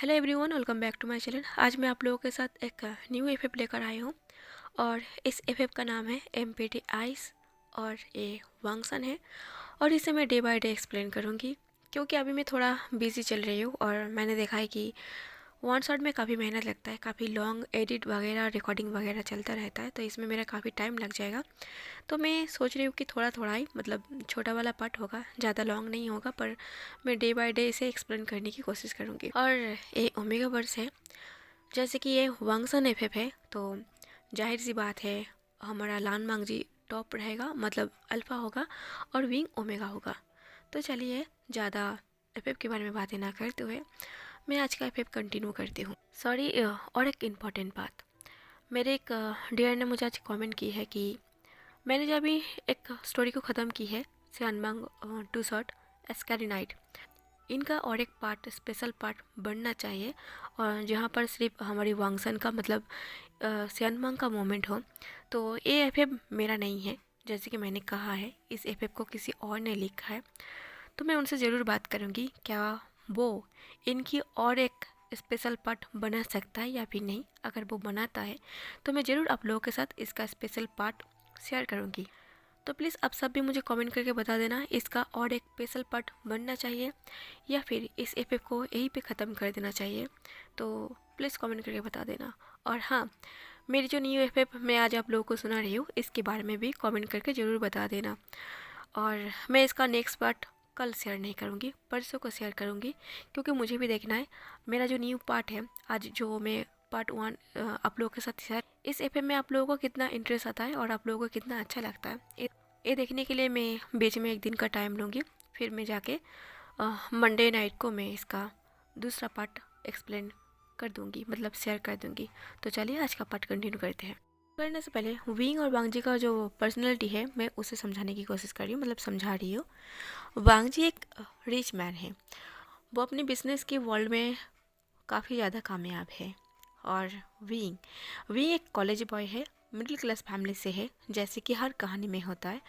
Hello everyone, welcome back to my channel. आज मैं आप लोगों के साथ एक न्यू एफएफ लेकर आई हूँ और इस एफएफ का नाम है एमपीटी आइस और ये वांगसन है और इसे मैं डे बाय डे एक्सप्लेन करूँगी क्योंकि अभी मैं थोड़ा बिजी चल रही हूँ और मैंने देखा है कि वन शॉट में काफ़ी मेहनत लगता है, काफ़ी लॉन्ग एडिट वगैरह रिकॉर्डिंग वगैरह चलता रहता है, तो इसमें मेरा काफ़ी टाइम लग जाएगा। तो मैं सोच रही हूँ कि थोड़ा थोड़ा ही मतलब छोटा वाला पार्ट होगा, ज़्यादा लॉन्ग नहीं होगा, पर मैं डे बाय डे इसे एक्सप्लेन करने की कोशिश करूँगी। और ये ओमेगा वर्स है, जैसे कि ये वांगसन एफएफ है, तो जाहिर सी बात है हमारा लान मांगजी टॉप रहेगा, मतलब अल्फ़ा होगा और विंग ओमेगा होगा। तो चलिए ज़्यादा एफएफ के बारे में बातें ना करते हुए मैं आज का एफएफ कंटिन्यू करती हूँ। सॉरी, और एक इम्पॉर्टेंट बात, मेरे एक डियर ने मुझे आज कमेंट की है कि मैंने जब अभी एक स्टोरी को ख़त्म की है, सियानबांग टू शॉट एस्कैरी नाइट, इनका और एक पार्ट स्पेशल पार्ट बनना चाहिए और जहाँ पर सिर्फ हमारी वांगसन का मतलब सियानबांग का मोमेंट हो। तो ये एफएफ मेरा नहीं है, जैसे कि मैंने कहा है इस एफएफ को किसी और ने लिखा है, तो मैं उनसे ज़रूर बात करूँगी क्या वो इनकी और एक स्पेशल पार्ट बना सकता है या फिर नहीं। अगर वो बनाता है तो मैं ज़रूर आप लोगों के साथ इसका स्पेशल पार्ट शेयर करूँगी। तो प्लीज़ आप सब भी मुझे कमेंट करके बता देना इसका और एक स्पेशल पार्ट बनना चाहिए या फिर इस एफएफ को यहीं पे ख़त्म कर देना चाहिए। तो प्लीज़ कमेंट करके बता देना। और हाँ, मेरी जो न्यू एफएफ मैं आज आप लोगों को सुना रही हूँ, इसके बारे में भी कमेंट करके ज़रूर बता देना। और मैं इसका नेक्स्ट पार्ट कल शेयर नहीं करूँगी, परसों को शेयर करूँगी, क्योंकि मुझे भी देखना है मेरा जो न्यू पार्ट है आज जो मैं पार्ट 1 आप लोगों के साथ शेयर, इस एफएफ में आप लोगों को कितना इंटरेस्ट आता है और आप लोगों को कितना अच्छा लगता है, ये देखने के लिए मैं बीच में एक दिन का टाइम लूँगी। फिर मैं जाके मंडे नाइट को मैं इसका दूसरा पार्ट एक्सप्लेन कर दूँगी, मतलब शेयर कर दूँगी। तो चलिए आज का पार्ट कंटिन्यू करते हैं। करने से पहले विंग और वांगजी का जो पर्सनैलिटी है मैं उसे समझाने की कोशिश कर रही हूँ, मतलब समझा रही हूँ। वांगजी एक रिच मैन है, वो अपनी बिजनेस की वर्ल्ड में काफ़ी ज़्यादा कामयाब है। और विंग विंग एक कॉलेज बॉय है, मिडिल क्लास फैमिली से है, जैसे कि हर कहानी में होता है।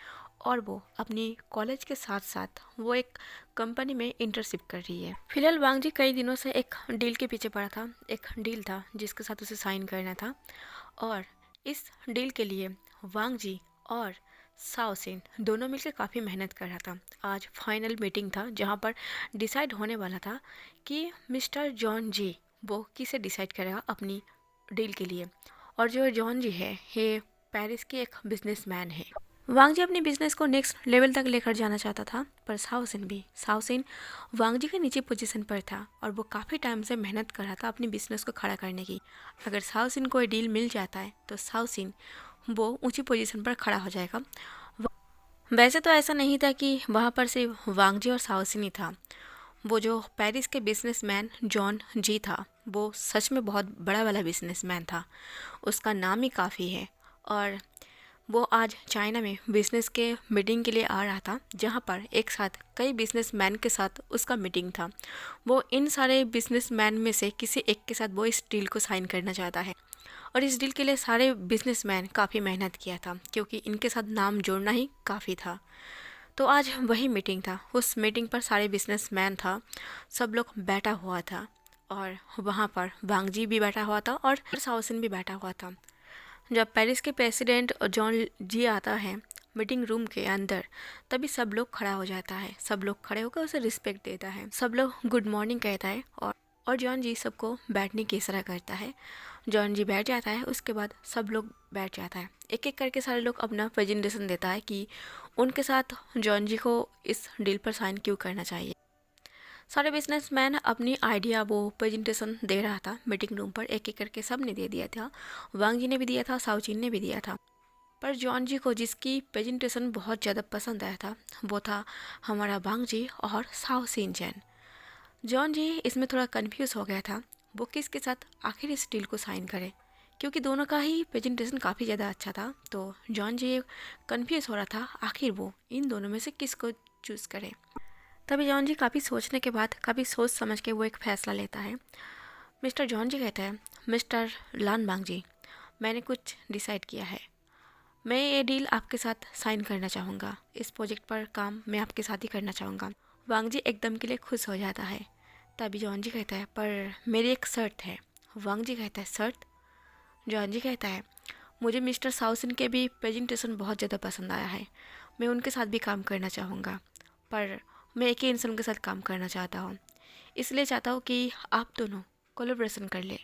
और वो अपनी कॉलेज के साथ साथ वो एक कंपनी में इंटर्नशिप कर रही है। फिलहाल वांगजी कई दिनों से एक डील के पीछे पड़ा था, एक डील था जिसके साथ उसे साइन करना था। और इस डील के लिए वांगजी और साओसिन दोनों मिलकर काफ़ी मेहनत कर रहा था। आज फाइनल मीटिंग था जहाँ पर डिसाइड होने वाला था कि मिस्टर जॉन जी वो किसे डिसाइड करेगा अपनी डील के लिए। और जो जॉन जी है ये पेरिस के एक बिजनेसमैन है। वांगजी अपने बिजनेस को नेक्स्ट लेवल तक लेकर जाना चाहता था, पर साओसिन वांगजी के नीचे पोजीशन पर था और वो काफ़ी टाइम से मेहनत कर रहा था अपनी बिजनेस को खड़ा करने की। अगर साओसिन को डील मिल जाता है तो साओसिन वो ऊंची पोजीशन पर खड़ा हो जाएगा। वैसे तो ऐसा नहीं था कि वहाँ पर सिर्फ वांगजी और साओसिन ही था, वो जो पेरिस के बिजनेसमैन जॉन जी था वो सच में बहुत बड़ा वाला बिजनेसमैन था, उसका नाम ही काफ़ी है। और वो आज चाइना में बिजनेस के मीटिंग के लिए आ रहा था, जहाँ पर एक साथ कई बिजनेसमैन के साथ उसका मीटिंग था। वो इन सारे बिजनेसमैन में से किसी एक के साथ वो इस डील को साइन करना चाहता है और इस डील के लिए सारे बिजनेसमैन काफ़ी मेहनत किया था क्योंकि इनके साथ नाम जोड़ना ही काफ़ी था। तो आज वही मीटिंग था, उस मीटिंग पर सारे बिजनेसमैन था, सब लोग बैठा हुआ था और वहाँ पर वांगजी भी बैठा हुआ था और साओसिन भी बैठा हुआ था। जब पेरिस के प्रेसिडेंट जॉन जी आता है मीटिंग रूम के अंदर, तभी सब लोग खड़ा हो जाता है, सब लोग खड़े होकर उसे रिस्पेक्ट देता है, सब लोग गुड मॉर्निंग कहता है और जॉन जी सबको बैठने की इशारा करता है। जॉन जी बैठ जाता है, उसके बाद सब लोग बैठ जाता है, एक एक करके सारे लोग अपना प्रेजेंटेशन देता है कि उनके साथ जॉन जी को इस डील पर साइन क्यों करना चाहिए। सारे बिजनेसमैन अपनी आइडिया वो प्रेजेंटेशन दे रहा था मीटिंग रूम पर, एक एक करके सब ने दे दिया था, वांग जी ने भी दिया था, साउचिन ने भी दिया था। पर जॉन जी को जिसकी प्रेजेंटेशन बहुत ज़्यादा पसंद आया था वो था हमारा वांग जी और साओ सिनचैन। जॉन जी इसमें थोड़ा कंफ्यूज हो गया था वो किसके साथ आखिर इस डील को साइन करे, क्योंकि दोनों का ही प्रेजेंटेशन काफ़ी ज़्यादा अच्छा था। तो जॉन जी कंफ्यूज हो रहा था आखिर वो इन दोनों में से किसको चूज़ करे। तभी जॉन जी काफ़ी सोचने के बाद, काफ़ी सोच समझ के वो एक फ़ैसला लेता है। मिस्टर जॉन जी कहता है, मिस्टर लान बांग जी, मैंने कुछ डिसाइड किया है, मैं ये डील आपके साथ साइन करना चाहूँगा, इस प्रोजेक्ट पर काम मैं आपके साथ ही करना चाहूँगा। वांग जी एकदम के लिए खुश हो जाता है, तभी जॉन जी कहता है पर मेरी एक शर्त है। वांग जी कहता है शर्त? जॉन जी कहता है मुझे मिस्टर साउसिन के भी प्रेजेंटेशन बहुत ज़्यादा पसंद आया है, मैं उनके साथ भी काम करना चाहूँगा, पर मैं एक ही इंसान के साथ काम करना चाहता हूँ, इसलिए चाहता हूँ कि आप दोनों कोलैबोरेशन कर ले।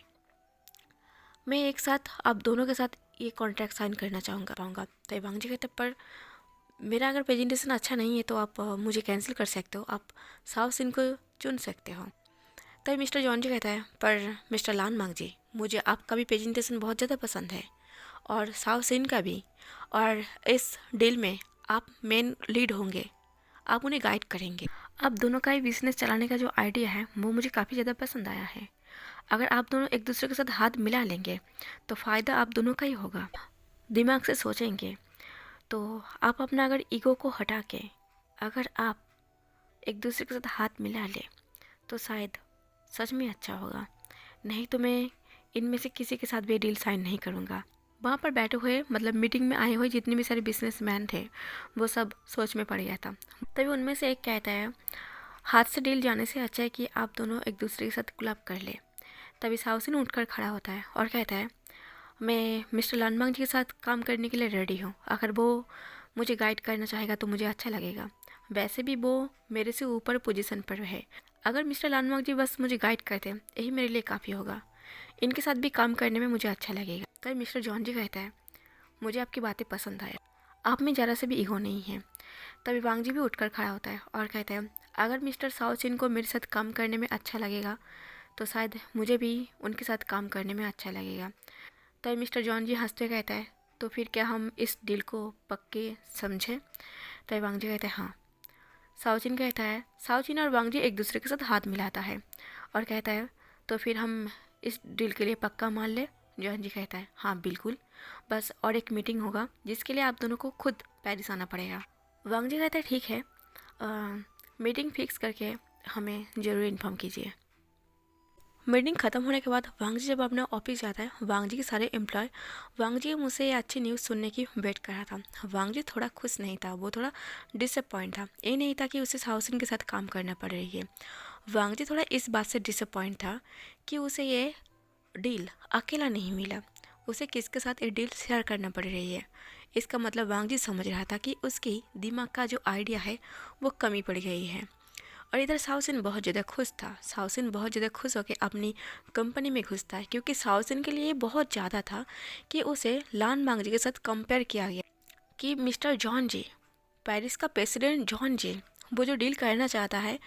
मैं एक साथ आप दोनों के साथ ये कॉन्ट्रैक्ट साइन करना चाहूँगा। तो वांग जी कहते पर मेरा अगर प्रेजेंटेशन अच्छा नहीं है तो आप मुझे कैंसिल कर सकते हो, आप साउसिन को चुन सकते हो। तभी मिस्टर जॉन जी कहता है पर मिस्टर लान मांग जी, मुझे आपका भी प्रेजेंटेशन बहुत ज़्यादा पसंद है और साउसिन का भी, और इस डील में आप मेन लीड होंगे, आप उन्हें गाइड करेंगे। आप दोनों का ही बिजनेस चलाने का जो आइडिया है वो मुझे काफ़ी ज़्यादा पसंद आया है। अगर आप दोनों एक दूसरे के साथ हाथ मिला लेंगे तो फ़ायदा आप दोनों का ही होगा। दिमाग से सोचेंगे तो आप अपना अगर ईगो को हटा के अगर आप एक दूसरे के साथ हाथ मिला ले तो शायद सच में अच्छा होगा। नहीं तो मैं इनमें से किसी के साथ भी डील साइन नहीं करूँगा। वहाँ पर बैठे हुए मतलब मीटिंग में आए हुए जितने भी सारे बिजनेसमैन थे वो सब सोच में पड़ गया था। तभी उनमें से एक कहता है हाथ से डील जाने से अच्छा है कि आप दोनों एक दूसरे के साथ क्लब कर ले। तभी साउसिन उठकर खड़ा होता है और कहता है मैं मिस्टर लानमांग जी के साथ काम करने के लिए रेडी हूँ, अगर वो मुझे गाइड करना चाहेगा तो मुझे अच्छा लगेगा। वैसे भी वो मेरे से ऊपर पोजीशन पर है, अगर मिस्टर लानमांग जी बस मुझे गाइड करते यही मेरे लिए काफ़ी होगा, इनके साथ भी काम करने में मुझे अच्छा लगेगा। तभी मिस्टर जॉन जी कहता है मुझे आपकी बातें पसंद आया, आप में ज़रा से भी ईगो नहीं है। तभी वांग जी भी उठकर खड़ा होता है और कहता है अगर मिस्टर साउचिन को मेरे साथ काम करने में अच्छा लगेगा तो शायद मुझे भी उनके साथ काम करने में अच्छा लगेगा। तभी मिस्टर जॉन जी हंसते कहता है तो फिर क्या हम इस डील को पक्के समझें? तभी वांग जी कहता है हाँ। साउचिन कहता है, साउचिन और वांग जी एक दूसरे के साथ हाथ मिलाता है और कहता है तो फिर हम इस डील के लिए पक्का मान ले? जॉन जी कहता है हाँ बिल्कुल, बस और एक मीटिंग होगा जिसके लिए आप दोनों को खुद पेरिस आना पड़ेगा। वांग जी कहता है ठीक है, मीटिंग फिक्स करके हमें ज़रूर इन्फॉर्म कीजिए। मीटिंग ख़त्म होने के बाद वांग जी जब अपना ऑफिस जाता है, वांग जी के सारे एम्प्लॉय वांग जी मुझसे ये अच्छी न्यूज़ सुनने की वेट कर रहा था। वांग जी थोड़ा खुश नहीं था, वो थोड़ा डिसअपॉइंट था। ये नहीं था कि उसे साउसिन के साथ काम करना पड़ रही है, वांग जी थोड़ा इस बात से डिसअपॉइंट था कि उसे ये डील अकेला नहीं मिला, उसे किसके साथ ये डील शेयर करना पड़ रही है। इसका मतलब वांग जी समझ रहा था कि उसकी दिमाग का जो आइडिया है वो कमी पड़ गई है। और इधर साउसिन बहुत ज़्यादा खुश था। साउसिन बहुत ज़्यादा खुश होकर अपनी कंपनी में घुसता है, क्योंकि साउसिन के लिए बहुत ज़्यादा था कि उसे लान मांग जी के साथ कंपेयर किया गया कि मिस्टर जॉन जी, पेरिस का प्रेसिडेंट जॉन जी, वो जो डील करना चाहता है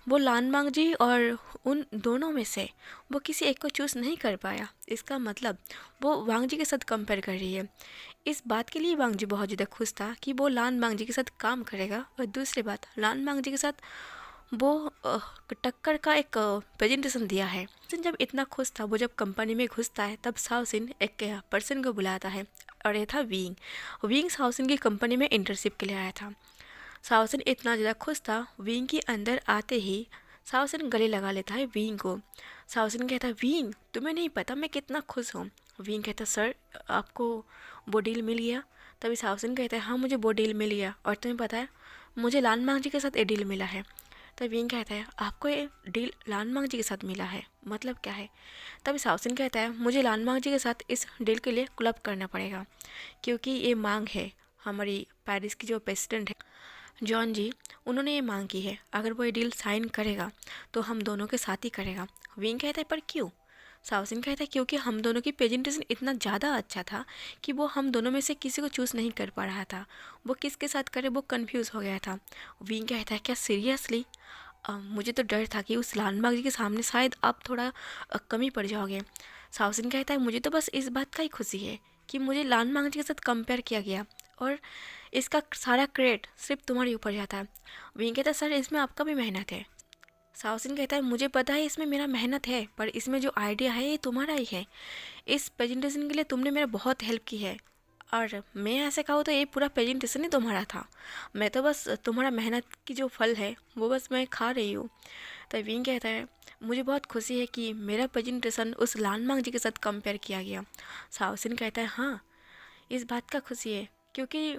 वो लान मांग जी और उन दोनों में से वो किसी एक को चूज़ नहीं कर पाया। इसका मतलब वो वांग जी के साथ कंपेयर कर रही है। इस बात के लिए वांग जी बहुत ज़्यादा खुश था कि वो लान मांग जी के साथ काम करेगा। और दूसरी बात, लान मांग जी के साथ वो टक्कर का एक प्रेजेंटेशन दिया है। जब इतना खुश था, वो जब कंपनी में घुसता है तब साउसिन एक पर्सन को बुलाता है और ये था विंग। विंग साउसिन की कंपनी में इंटर्नशिप के लिए आया था। साउसिन इतना ज़्यादा खुश था, विंग के अंदर आते ही साउसिन गले लगा लेता है विंग को। साउसिन कहता है विंग तुम्हें नहीं पता मैं कितना खुश हूँ। विंग कहता सर आपको वो डील मिल गया? तभी साउसिन कहता है हाँ मुझे वो डील मिल गया, और तुम्हें पता है मुझे लान मांग जी के साथ ये डील मिला है। तब विंग कहता है आपको ये डील लान मांग जी के साथ मिला है, मतलब क्या है? तभी साउसिन कहता है मुझे लान मांग जी के साथ इस डील के लिए क्लब करना पड़ेगा, क्योंकि ये मांग है हमारी पेरिस की जो प्रेसिडेंट है जॉन जी, उन्होंने ये मांग की है, अगर वो ये डील साइन करेगा तो हम दोनों के साथ ही करेगा। विंग कहता है पर क्यों? साउसिन कहता है क्योंकि हम दोनों की प्रेजेंटेशन इतना ज़्यादा अच्छा था कि वो हम दोनों में से किसी को चूज़ नहीं कर पा रहा था, वो किसके साथ करे वो कंफ्यूज हो गया था। विंग कहता है क्या सीरियसली? मुझे तो डर था कि उस लालबाग जी के सामने शायद आप थोड़ा कमी पड़ जाओगे। साउसिन कहता है मुझे तो बस इस बात का ही खुशी है कि मुझे लालबाग जी के साथ कंपेयर किया गया और इसका सारा क्रेडिट सिर्फ तुम्हारे ऊपर जाता है। विंग कहता है सर इसमें आपका भी मेहनत है। साउसिन कहता है मुझे पता है इसमें मेरा मेहनत है, पर इसमें जो आइडिया है ये तुम्हारा ही है। इस प्रेजेंटेशन के लिए तुमने मेरा बहुत हेल्प की है, और मैं ऐसे कहूँ तो ये पूरा प्रेजेंटेशन ही तुम्हारा था। मैं तो बस तुम्हारा मेहनत की जो फल है वो बस मैं खा रही हूँ। तो विंग कहता है मुझे बहुत खुशी है कि मेरा प्रेजेंटेशन उस लानमांग जी के साथ कंपेयर किया गया। साउसिन कहता है हाँ इस बात का खुशी है क्योंकि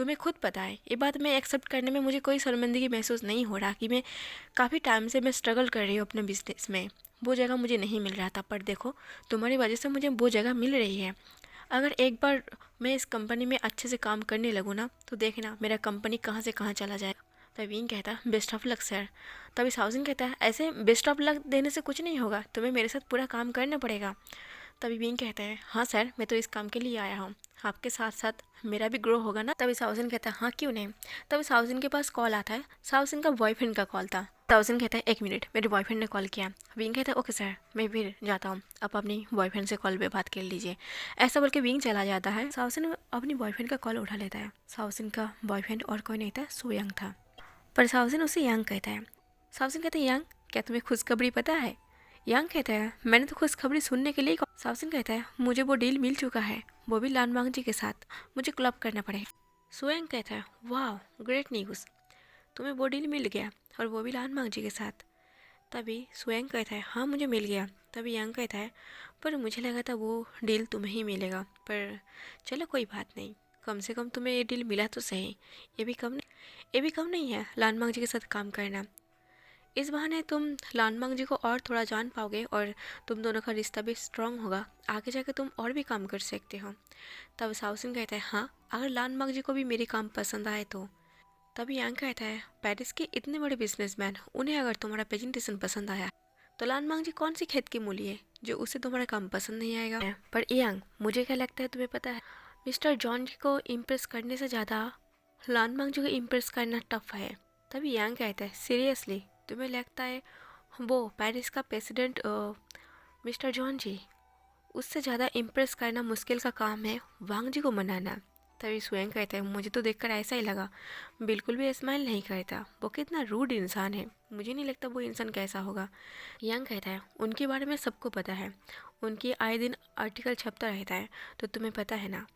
तुम्हें खुद पता है, ये बात मैं एक्सेप्ट करने में मुझे कोई शर्मिंदगी महसूस नहीं हो रहा कि मैं काफ़ी टाइम से मैं स्ट्रगल कर रही हूँ अपने बिजनेस में। वो जगह मुझे नहीं मिल रहा था, पर देखो तुम्हारी वजह से मुझे वो जगह मिल रही है। अगर एक बार मैं इस कंपनी में अच्छे से काम करने लगूँ ना, तो देखना मेरा कंपनी कहाँ से कहाँ चला जाए। तभी विंग कहता है बेस्ट ऑफ लक सर। तभी साउजिन कहता है ऐसे बेस्ट ऑफ लक देने से कुछ नहीं होगा, तुम्हें मेरे साथ पूरा काम करना पड़ेगा। तभी विंग कहता है हाँ सर, मैं तो इस काम के लिए आया हूँ, आपके साथ साथ मेरा भी ग्रो होगा ना। तभी साउजिन कहता है हाँ क्यों नहीं। तभी साउजिन के पास कॉल आता है, साउजिन का बॉयफ्रेंड का कॉल था। साउजिन कहता है एक मिनट, मेरे बॉयफ्रेंड ने कॉल किया। विंग कहता है ओके सर, मैं फिर जाता हूँ, आप अपनी बॉयफ्रेंड से कॉल पे बात कर लीजिए। ऐसा बोल के विंग चला जाता है। साउजिन अपनी बॉयफ्रेंड का कॉल उठा लेता है। साउजिन का बॉयफ्रेंड और कोई नहीं था, सोयंग था। पर साउजिन उसे यांग कहता है। साउजिन कहता है यांग, क्या तुम्हें खुशखबरी पता है। यांग कहता है मैंने तो खुशखबरी सुनने के लिए। साउजिन कहता है मुझे वो डील मिल चुका है, वो भी लान मांग जी के साथ, मुझे क्लब करना पड़ेगा। सोयंग कहता है वाह ग्रेट न्यूज़, तुम्हें वो डील मिल गया और वो भी लान मांग जी के साथ। तभी सोयंग कहता है हाँ मुझे मिल गया। तभी यांग कहता है पर मुझे लगा था वो डील तुम्हें ही मिलेगा, पर चलो कोई बात नहीं, कम से कम तुम्हें ये डील मिला तो सही। ये भी कम नहीं है लान मांग जी के साथ काम करना। इस बहाने तुम लानमांग जी को और थोड़ा जान पाओगे और तुम दोनों का रिश्ता भी स्ट्रांग होगा, आगे जाके तुम और भी काम कर सकते हो। तब साउसिन कहता है हाँ अगर लानमांग जी को भी मेरे काम पसंद आए तो। तभी यांग कहता है पेरिस के इतने बड़े बिजनेसमैन, उन्हें अगर तुम्हारा प्रेजेंटेशन पसंद आया तो लानमांग जी कौन सी खेत की मूली है जो उसे तुम्हारा काम पसंद नहीं आएगा। पर यांग मुझे क्या लगता है तुम्हें पता है, मिस्टर जॉन जी को इम्प्रेस करने से ज़्यादा लानमांग जी को इम्प्रेस करना टफ है। तभी यांग कहता है सीरियसली तुम्हें लगता है वो पेरिस का प्रेसिडेंट मिस्टर जॉन जी, उससे ज़्यादा इम्प्रेस करना मुश्किल का काम है वांग जी को मनाना। तभी स्वयं कहता है मुझे तो देखकर ऐसा ही लगा, बिल्कुल भी स्माइल नहीं करता, वो कितना रूड इंसान है, मुझे नहीं लगता वो इंसान कैसा होगा। यांग कहता है उनके बारे में सबको पता है, उनकी आए दिन आर्टिकल छपता रहता है, तो तुम्हें पता है ना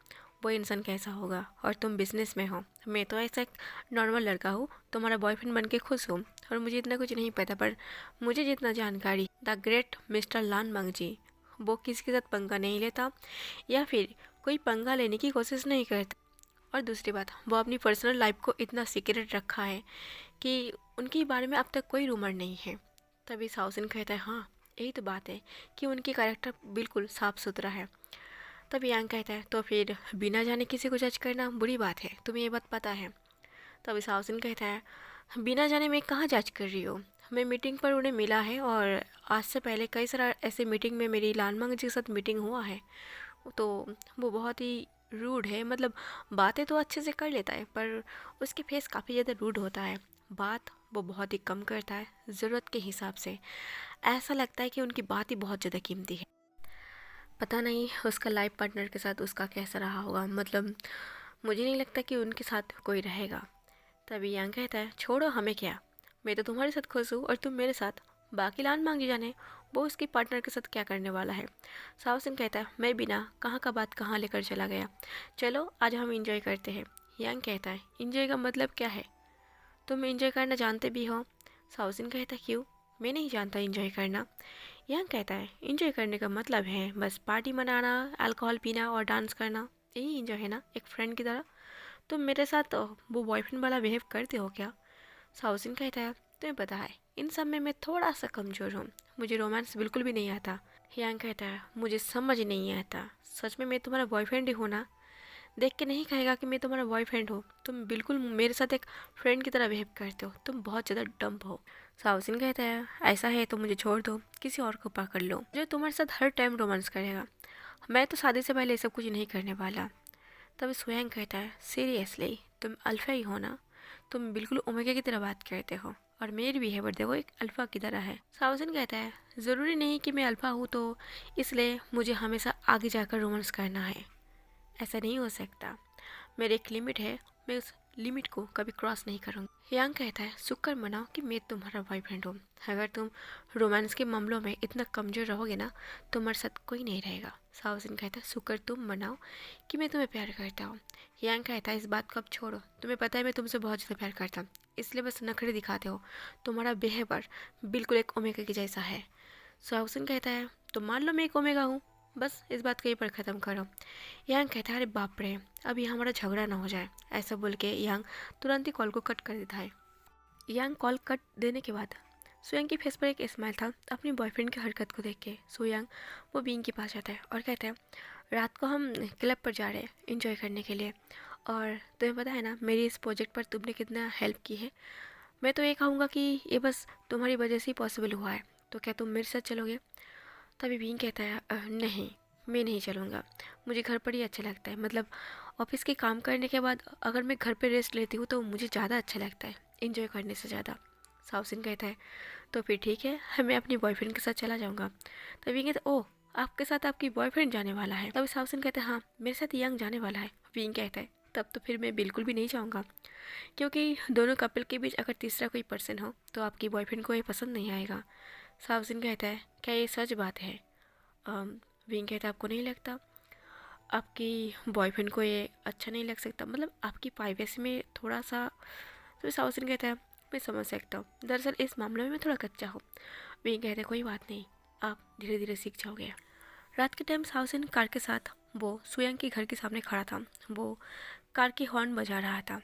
वो इंसान कैसा होगा। और तुम बिजनेस में हो, मैं तो ऐसा एक नॉर्मल लड़का हूँ, तुम्हारा बॉयफ्रेंड बन के खुश हूँ और मुझे इतना कुछ नहीं पता, पर मुझे जितना जानकारी द ग्रेट मिस्टर लान मांग जी, वो किसी के साथ पंगा नहीं लेता या फिर कोई पंगा लेने की कोशिश नहीं करता। और दूसरी बात, वो अपनी पर्सनल लाइफ को इतना सीक्रेट रखा है कि उनके बारे में अब तक कोई रूमर नहीं है। तभी साउसिन कहता है हाँ यही तो बात है कि उनकी कैरेक्टर बिल्कुल साफ सुथरा है। तब यांग कहता है तो फिर बिना जाने किसी को जज करना बुरी बात है, तुम्हें ये बात पता है। तब साउसिन कहता है बिना जाने मैं कहाँ जज कर रही हूँ, मैं मीटिंग पर उन्हें मिला है और आज से पहले कई सारा ऐसे मीटिंग में मेरी लानमांग जी के साथ मीटिंग हुआ है, तो वो बहुत ही रूड है, मतलब बातें तो अच्छे से कर लेता है पर उसके फेस काफ़ी ज़्यादा रूड होता है, बात वो बहुत ही कम करता है ज़रूरत के हिसाब से, ऐसा लगता है कि उनकी बात ही बहुत ज़्यादा कीमती है। पता नहीं उसका लाइफ पार्टनर के साथ उसका कैसा रहा होगा, मतलब मुझे नहीं लगता कि उनके साथ कोई रहेगा। तभी यांग कहता है छोड़ो हमें क्या, मैं तो तुम्हारे साथ खुश हूँ और तुम मेरे साथ, बाकी लान मांगी जाने वो उसकी पार्टनर के साथ क्या करने वाला है। साउसिन कहता है मैं बिना कहाँ का बात कहाँ लेकर चला गया, चलो आज हम इंजॉय करते हैं। यांग कहता है इंजॉय का मतलब क्या है, तुम इंजॉय करना जानते भी हो। साउसिन कहता है क्यों, मैं नहीं जानता इंजॉय करना। यांग कहता है इंजॉय करने का मतलब है बस पार्टी मनाना, अल्कोहल पीना और डांस करना, यही इंजॉय है ना एक फ्रेंड की तरह। तुम मेरे साथ वो बॉयफ्रेंड वाला बिहेव करते हो क्या। साउसिन कहता है तुम्हें पता है इन सब में मैं थोड़ा सा कमज़ोर हूँ, मुझे रोमांस बिल्कुल भी नहीं आता। यांग कहता है मुझे समझ नहीं आता, सच में मैं तुम्हारा बॉयफ्रेंड ही हूँ ना, देख के नहीं कहेगा कि मैं तुम्हारा बॉयफ्रेंड हो, तुम बिल्कुल मेरे साथ एक फ्रेंड की तरह बिहेव करते हो, तुम बहुत ज़्यादा डम्प हो। साउसिन कहता है ऐसा है तो मुझे छोड़ दो, किसी और को पकड़ लो जो तुम्हारे साथ हर टाइम रोमांस करेगा, मैं तो शादी से पहले ये सब कुछ नहीं करने वाला। तब स्वयं कहता है सीरियसली तुम अल्फा ही हो ना, तुम बिल्कुल ओमेगा की तरह बात करते हो और मेरी बिहेवियर देखो एक अल्फा की तरह है। साउजन कहता है ज़रूरी नहीं कि मैं अल्फा हूँ तो इसलिए मुझे हमेशा आगे जाकर रोमांस करना है, ऐसा नहीं हो सकता, मेरी एक लिमिट है, मैं उस लिमिट को कभी क्रॉस नहीं करूँगी। यांग कहता है शुक्र मनाओ कि मैं तुम्हारा बॉयफ्रेंड हूँ, अगर तुम रोमांस के मामलों में इतना कमज़ोर रहोगे ना तुम्हारे साथ कोई नहीं रहेगा। साउसिन कहता है शुक्र तुम मनाओ कि मैं तुम्हें प्यार करता हूँ। यांग कहता है इस बात को अब छोड़ो, तुम्हें पता है मैं तुमसे बहुत ज़्यादा प्यार करता हूँ, इसलिए बस नखरे दिखाते हो, तुम्हारा बिहेवियर बिल्कुल एक ओमेगा के जैसा है। साउसिन कहता है तो मान लो मैं एक ओमेगा हूँ, बस इस बात को यहीं पर ख़त्म करो। यांग कहता है अरे बाप रे, अब यहाँ हमारा झगड़ा ना हो जाए। ऐसा बोल के यांग तुरंत ही कॉल को कट कर देता है। यांग कॉल कट देने के बाद सुयांग के फेस पर एक स्माइल था अपनी बॉयफ्रेंड की हरकत को देख के। सुयांग वो बींग के पास जाता है और कहता है रात को हम क्लब पर जा रहे हैं इंजॉय करने के लिए, और तुम्हें पता है ना मेरी इस प्रोजेक्ट पर तुमने कितना हेल्प की है। मैं तो ये कहूँगा कि ये बस तुम्हारी वजह से ही पॉसिबल हुआ है, तो क्या तुम मेरे साथ चलोगे? तभी बींग कहता है नहीं, मैं नहीं चलूँगा, मुझे घर पर ही अच्छा लगता है। मतलब ऑफिस के काम करने के बाद अगर मैं घर पर रेस्ट लेती हूँ तो मुझे ज़्यादा अच्छा लगता है इंजॉय करने से ज़्यादा। साउसिन कहता है तो फिर ठीक है, मैं अपनी बॉयफ्रेंड के साथ चला जाऊँगा। तभी कहते ओह, आपके साथ आपकी बॉयफ्रेंड जाने वाला है? तभी साउसिन कहते हैं हाँ, मेरे साथ यांग जाने वाला है। विंग कहता है तब तो फिर मैं बिल्कुल भी नहीं जाऊँगा, क्योंकि दोनों कपल के बीच अगर तीसरा कोई पर्सन हो तो आपकी बॉयफ्रेंड को ये पसंद नहीं आएगा। साउसिन कहता है क्या ये सच बात है? विंग कहता है आपको नहीं लगता आपकी बॉयफ्रेंड को ये अच्छा नहीं लग सकता, मतलब आपकी प्राइवेसी में थोड़ा सा। तो साउसिन कहता है मैं समझ सकता हूँ, दरअसल इस मामले में मैं थोड़ा कच्चा हूँ। विंग कहते हैं कोई बात नहीं, आप धीरे धीरे सीख जाओगे। रात के टाइम साउसिन कार के साथ वो सुयांग के घर के सामने खड़ा था। वो कार की हॉर्न बजा रहा था।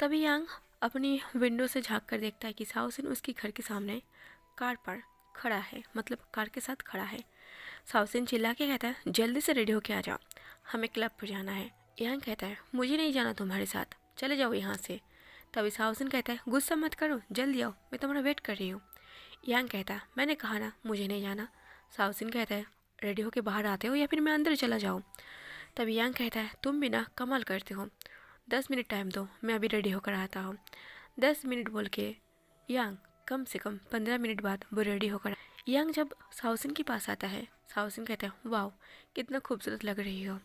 तभी यांग अपनी विंडो से झांक कर देखता है कि साउसिन उसके घर के सामने कार पर खड़ा है, मतलब कार के साथ खड़ा है। साउसिन चिल्ला के कहता है जल्दी से रेडी होके आ जाओ, हमें क्लब पर जाना है। यांग कहता है मुझे नहीं जाना तुम्हारे साथ, चले जाओ यहाँ से। तभी साउसिन कहता है गुस्सा मत करो, जल्दी आओ, मैं तुम्हारा वेट कर रही हूँ। यांग कहता है मैंने कहा ना मुझे नहीं जाना। साउसिन कहता है रेडी होके बाहर आते हो या फिर मैं अंदर चला जाऊँ? तभी यांग कहता है तुम भी ना कमाल करते हो, 10 मिनट टाइम दो, मैं अभी रेडी होकर आता हूँ। 10 मिनट बोल के यांग कम से कम 15 मिनट बाद वो रेडी होकर। यांग जब साउसिन के पास आता है, साउसिन कहता है वाह कितना खूबसूरत लग रही हो।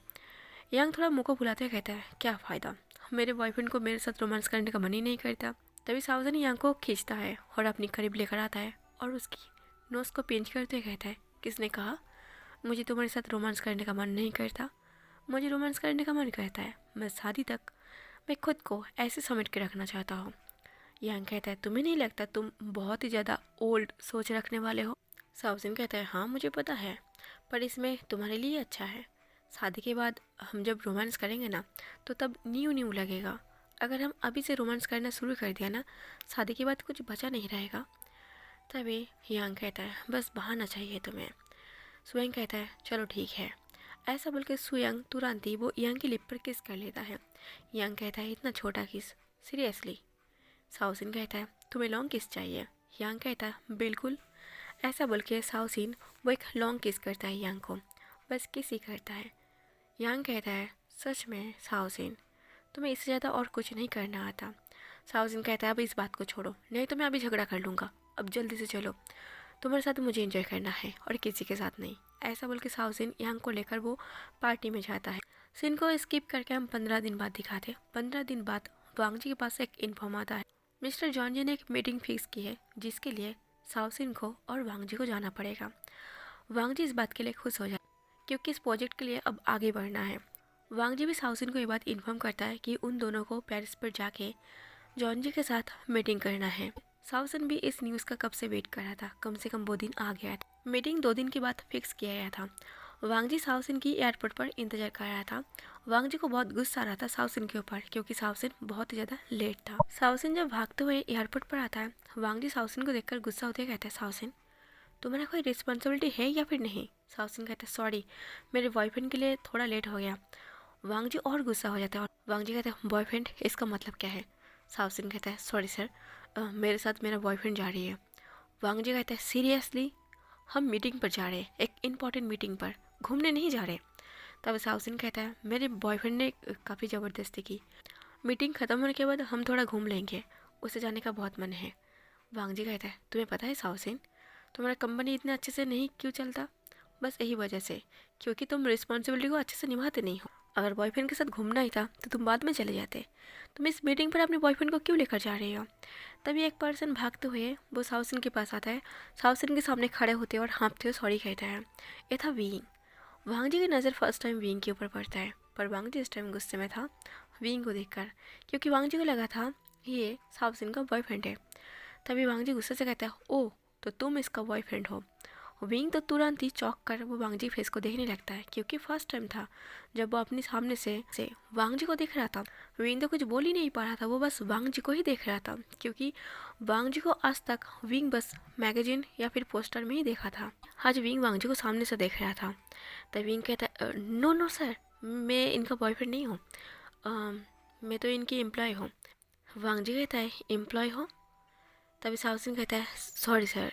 यांग थोड़ा मुँह को फुलाते हुए कहता है क्या फ़ायदा, मेरे बॉयफ्रेंड को मेरे साथ रोमांस करने का मन ही नहीं करता। तभी साउसिन यांग को खींचता है और अपनी करीब लेकर आता है और उसकी नोज को पिंच करते हुए कहता है किसने कहा मुझे तुम्हारे साथ रोमांस करने का मन नहीं करता? मुझे रोमांस करने का मन करता है, मैं शादी तक मैं खुद को ऐसे समेट के रखना चाहता हूँ। यांग कहता है तुम्हें नहीं लगता तुम बहुत ही ज़्यादा ओल्ड सोच रखने वाले हो? साउसिन कहता है हाँ मुझे पता है, पर इसमें तुम्हारे लिए अच्छा है। शादी के बाद हम जब रोमांस करेंगे ना तो तब न्यू न्यू लगेगा। अगर हम अभी से रोमांस करना शुरू कर दिया ना, शादी के बाद कुछ बचा नहीं रहेगा। तभी यांग कहता है बस बहाना चाहिए तुम्हें। सुयंग कहता है चलो ठीक है। ऐसा बोलकर सुयंग तुरंत ही वो यांग की लिप पर किस कर लेता है। यांग कहता है इतना छोटा किस, सीरियसली? साउसिन कहता है तुम्हें लॉन्ग किस चाहिए? यांग कहता है बिल्कुल। ऐसा बोल के साउसिन वो एक लॉन्ग किस करता है यांग को, बस किस ही करता है। यांग कहता है सच में साउसिन तुम्हें इससे ज़्यादा और कुछ नहीं करना आता? साउसिन कहता है अब इस बात को छोड़ो, नहीं तो मैं अभी झगड़ा कर लूँगा, अब जल्दी से चलो, तुम्हारे साथ मुझे एंजॉय करना है और किसी के साथ नहीं। ऐसा बोल के साउसिन यांग को लेकर वो पार्टी में जाता है। सीन को स्किप करके हम 15 दिन बाद दिखाते। 15 दिन बाद वांग जी के पास एक इन्फॉर्म आता है, मिस्टर जॉन जी ने एक मीटिंग फिक्स की है जिसके लिए साउसिन को और वांग जी को जाना पड़ेगा। वांग जी इस बात के लिए खुश हो जाए क्योंकि इस प्रोजेक्ट के लिए अब आगे बढ़ना है। वांग जी भी साउसिन को ये बात इन्फॉर्म करता है कि उन दोनों को पेरिस पर जाके जॉन जी के साथ मीटिंग करना है। साउसिन भी इस न्यूज़ का कब से वेट कर रहा था, कम से कम वो दिन आ गया था। मीटिंग 2 दिन के बाद फिक्स किया गया था। वांग जी साउसिन की एयरपोर्ट पर इंतजार कर रहा था। वांग जी को बहुत गुस्सा आ रहा था साउसिन के ऊपर क्योंकि साउसिन बहुत ही ज़्यादा लेट था। साउसिन जब भागते हुए एयरपोर्ट पर आता है, वांग जी साउसिन को देखकर गुस्सा होते कहते हैं साउसिन तुम्हारा कोई रिस्पॉन्सिबिलिटी है या फिर नहीं? साउसिन कहते हैं सॉरी, मेरे बॉयफ्रेंड के लिए थोड़ा लेट हो गया। वांग जी और गुस्सा हो जाता है और वांग जी कहते हैं बॉयफ्रेंड इसका मतलब क्या है? साउसिन कहता है सॉरी सर, मेरे साथ मेरा बॉयफ्रेंड जा रही है। वांग जी कहता है सीरियसली? हम मीटिंग पर जा रहे हैं, एक इम्पॉर्टेंट मीटिंग पर, घूमने नहीं जा रहे। तब साउसिन कहता है मेरे बॉयफ्रेंड ने काफ़ी ज़बरदस्ती की, मीटिंग ख़त्म होने के बाद हम थोड़ा घूम लेंगे, उसे जाने का बहुत मन है। वांग जी कहता है तुम्हें पता है साउसिन तुम्हारा कंपनी इतने अच्छे से नहीं क्यों चलता? बस यही वजह से, क्योंकि तुम रिस्पॉन्सिबिलिटी को अच्छे से निभाते नहीं हो। अगर बॉयफ्रेंड के साथ घूमना ही था तो तुम बाद में चले जाते। तुम इस मीटिंग पर अपने बॉयफ्रेंड को क्यों लेकर जा रहे हो? तभी एक पर्सन भागते हुए वो साउसिन के पास आता है। साउसिन के सामने खड़े होते और हाँफते हुए सॉरी कहता है। ये था विंग। वांग जी की नज़र फर्स्ट टाइम विंग के ऊपर पड़ता है, पर वांग जी इस टाइम गुस्से में था विंग को देखकर, क्योंकि वांग जी को लगा था ये साउसिन का बॉयफ्रेंड है। तभी वांग जी गुस्से से कहता है ओह तो तुम इसका बॉयफ्रेंड हो? विंग तो तुरंत ही चौंक कर वो वांग जी फेस को देखने लगता है, क्योंकि फर्स्ट टाइम था जब वो अपने सामने से वांग जी को देख रहा था। विंग तो कुछ बोल ही नहीं पा रहा था, वो बस वांग जी को ही देख रहा था, क्योंकि वांग जी को आज तक विंग बस मैगजीन या फिर पोस्टर में ही देखा था। आज विंग वांग जी को सामने से देख रहा था। तब विंग कहता है, नो नो सर, मैं इनका बॉयफ्रेंड नहीं हूँ, मैं तो इनकी एम्प्लॉय हूँ। वांग जी कहता है, एम्प्लॉय हो? तभी साउसिन कहता है, सॉरी सर,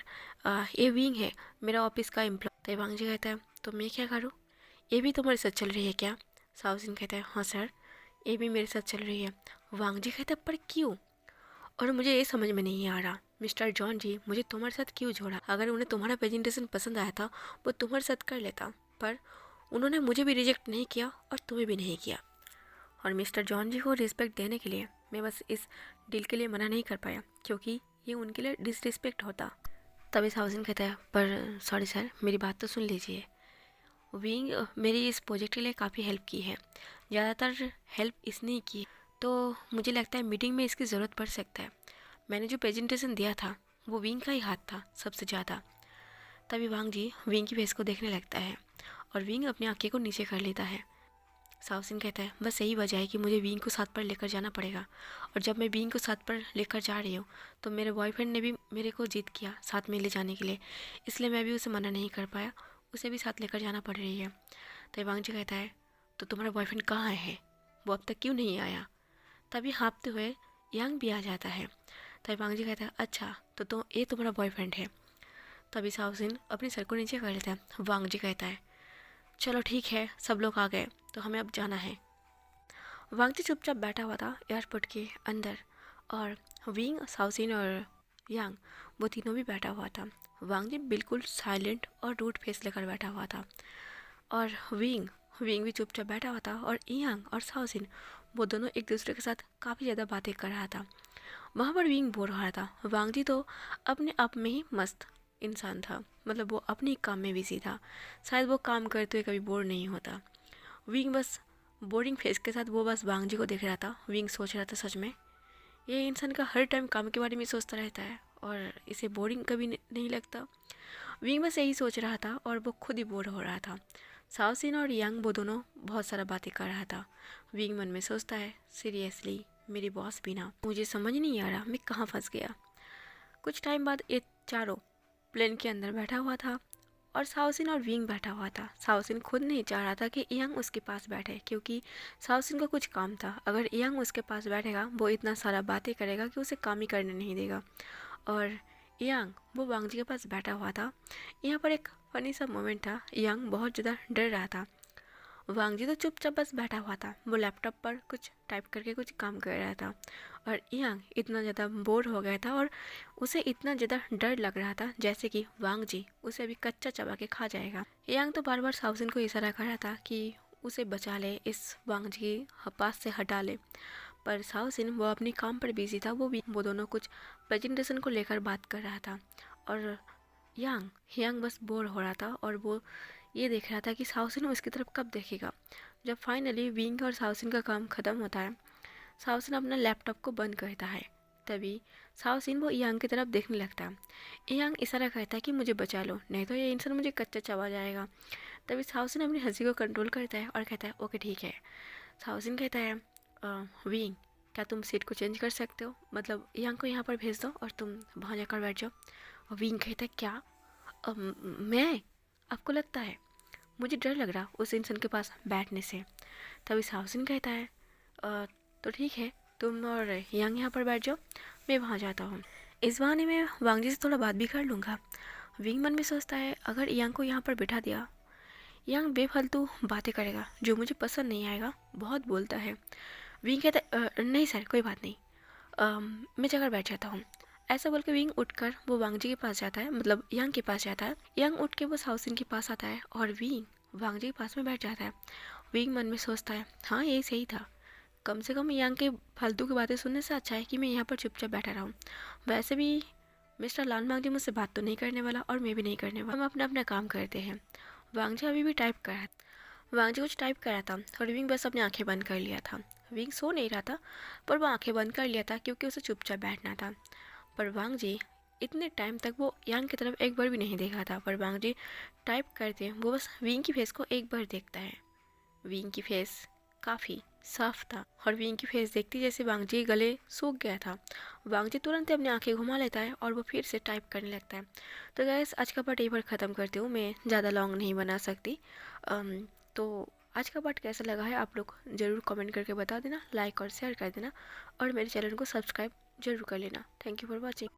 ये विंग है, मेरा ऑफिस का एम्प्लॉय। तभी वांग जी कहता है, तो मैं क्या करूँ? ये भी तुम्हारे साथ चल रही है क्या? साउसिन कहता है, हाँ सर, ये भी मेरे साथ चल रही है। वांग जी कहता है, पर क्यों? और मुझे ये समझ में नहीं आ रहा, मिस्टर जॉन जी, मुझे तुम्हारे साथ क्यों जोड़ा? अगर उन्हें तुम्हारा प्रेजेंटेशन पसंद आया था वो तुम्हारे साथ कर लेता, पर उन्होंने मुझे भी रिजेक्ट नहीं किया और तुम्हें भी नहीं किया। और मिस्टर जॉन जी को रिस्पेक्ट देने के लिए मैं बस इस डील के लिए मना नहीं कर पाया, क्योंकि ये उनके लिए डिसरिस्पेक्ट होता। तभी साउजिन कहता है, पर सॉरी सर, मेरी बात तो सुन लीजिए। विंग मेरी इस प्रोजेक्ट के लिए काफ़ी हेल्प की है, ज़्यादातर हेल्प इसने की, तो मुझे लगता है मीटिंग में इसकी ज़रूरत पड़ सकता है। मैंने जो प्रेजेंटेशन दिया था वो विंग का ही हाथ था सबसे ज़्यादा। तभी वांग जी विंग की फेस को देखने लगता है और विंग अपनी आंखें को नीचे कर लेता है। साउसिन कहता है, बस यही वजह है कि मुझे विंग को साथ पर लेकर जाना पड़ेगा, और जब मैं विंग को साथ पर लेकर जा रही हूँ तो मेरे बॉयफ्रेंड ने भी मेरे को जिद किया साथ में ले जाने के लिए, इसलिए मैं भी उसे मना नहीं कर पाया, उसे भी साथ लेकर जाना पड़ रही है। तो वांग जी कहता है, तो तुम्हारा बॉयफ्रेंड कहाँ है, वो अब तक क्यों नहीं आया? तभी हाँफते हुए यांग भी आ जाता है। तभी वांग जी कहता है, अच्छा तो ये तुम्हारा बॉयफ्रेंड है? तभी साउसिन अपने सर को नीचे कर लेता है। वांग जी कहता है, चलो ठीक है, सब लोग आ गए तो हमें अब जाना है। वांग जी चुपचाप बैठा हुआ था एयरपोर्ट के अंदर, और विंग, साउसिन और यांग वो तीनों भी बैठा हुआ था। वांग जी बिल्कुल साइलेंट और रूड फेस लेकर बैठा हुआ था, और विंग विंग भी चुपचाप बैठा हुआ था, और यांग और साउसिन वो दोनों एक दूसरे के साथ काफ़ी ज़्यादा बातें कर रहा था। वहाँ पर विंग बोर हो रहा था। वांग जी तो अपने आप में ही मस्त इंसान था, मतलब वो अपने काम में बिजी था, शायद वो काम करते हुए कभी बोर नहीं होता। विंग बस बोरिंग फेस के साथ वो बस वांग जी को देख रहा था। विंग सोच रहा था, सच में ये इंसान का हर टाइम काम के बारे में सोचता रहता है और इसे बोरिंग कभी नहीं लगता। विंग बस यही सोच रहा था और वो खुद ही बोर हो रहा था। साउसिन और यांग वो दोनों बहुत सारा बातें कर रहा था। विंग मन में सोचता है, सीरियसली मेरी बॉस बिना, मुझे समझ नहीं आ रहा मैं कहाँ फंस गया। कुछ टाइम बाद ये चारों प्लेन के अंदर बैठा हुआ था और साउसिन और विंग बैठा हुआ था। साउसिन खुद नहीं चाह रहा था कि यांग उसके पास बैठे, क्योंकि साउसिन का कुछ काम था। अगर यांग उसके पास बैठेगा वो इतना सारा बातें करेगा कि उसे काम ही करने नहीं देगा। और यांग वो वांग जी के पास बैठा हुआ था। यहाँ पर एक फनी सा मोमेंट था, यांग बहुत ज़्यादा डर रहा था। वांग जी तो चुपचाप बस बैठा हुआ था, वो लैपटॉप पर कुछ टाइप करके कुछ काम कर रहा था, और यांग इतना ज़्यादा बोर हो गया था और उसे इतना ज़्यादा डर लग रहा था जैसे कि वांग जी उसे अभी कच्चा चबा के खा जाएगा। यांग तो बार बार साउसिन को इशारा कर रहा था कि उसे बचा ले, इस वांग जी के पास से हटा ले, पर साउसिन वो अपने काम पर बिजी था। वो दोनों कुछ प्रेजेंटेशन को लेकर बात कर रहा था, और यांग यांग बस बोर हो रहा था और वो ये देख रहा था कि साउसिन उसकी तरफ कब देखेगा। जब फाइनली विंग और साउसिन का काम ख़त्म होता है, साउसिन अपना लैपटॉप को बंद करता है। तभी साउसिन वो यांग की तरफ देखने लगता है। यांग इशारा करता है कि मुझे बचा लो, नहीं तो ये इंसान मुझे कच्चा चबा जाएगा। तभी साउसिन अपनी हंसी को कंट्रोल करता है और कहता है, ओके ठीक है। साउसिन कहता है, विंग क्या तुम सीट को चेंज कर सकते हो, मतलब यांग को यहाँ पर भेज दो और तुम वहाँ जाकर बैठ जाओ। और विंग कहता है, क्या मैं, आपको लगता है मुझे डर लग रहा उस इंसान के पास बैठने से? तभी साउसिन कहता है, तो ठीक है, तुम और यांग यहाँ पर बैठ जाओ, मैं वहाँ जाता हूँ। इस बहाने में वांग जी से थोड़ा बात भी कर लूँगा। विंग मन में सोचता है, अगर यांग को यहाँ पर बिठा दिया, यांग बेफालतू बातें करेगा जो मुझे पसंद नहीं आएगा, बहुत बोलता है। विंग कहता है, नहीं सर कोई बात नहीं, मैं जाकर बैठ जाता हूँ। ऐसा बोल के विंग उठकर वो वांग जी के पास जाता है, मतलब यांग के पास जाता है। यांग उठ के वो साउसिन के पास आता है और विंग वांग जी के पास में बैठ जाता है। विंग मन में सोचता है, हाँ यही सही था, कम से कम यांग के फालतू की बातें सुनने से अच्छा है कि मैं यहाँ पर चुपचाप बैठा रहूँ। वैसे भी मिस्टर लान वांग जी मुझसे बात तो नहीं करने वाला और मैं भी नहीं करने वाला, हम अपना अपना काम करते हैं। वांग जी अभी भी टाइप कर रहा था। वांग जी कुछ टाइप कर रहा था और विंग बस अपनी आंखें बंद कर लिया था। विंग सो नहीं रहा था, पर वो आंखें बंद कर लिया था क्योंकि उसे चुपचाप बैठना था। पर वांग जी इतने टाइम तक वो यांग की तरफ एक बार भी नहीं देखा था, पर वांग जी टाइप करते वो बस विंग की फेस को एक बार देखता है। विंग की फेस काफ़ी साफ था और विंग की फेस देखती जैसे वांग जी गले सूख गया था। वांग जी तुरंत अपनी आंखें घुमा लेता है और वो फिर से टाइप करने लगता है। तो गैस आज का पार्ट यहीं पर ख़त्म करती हूँ, मैं ज़्यादा लॉन्ग नहीं बना सकती। तो आज का पार्ट कैसा लगा है आप लोग ज़रूर कमेंट करके बता देना, लाइक और शेयर कर देना और मेरे चैनल को सब्सक्राइब जरूर कर लेना। Thank you for watching.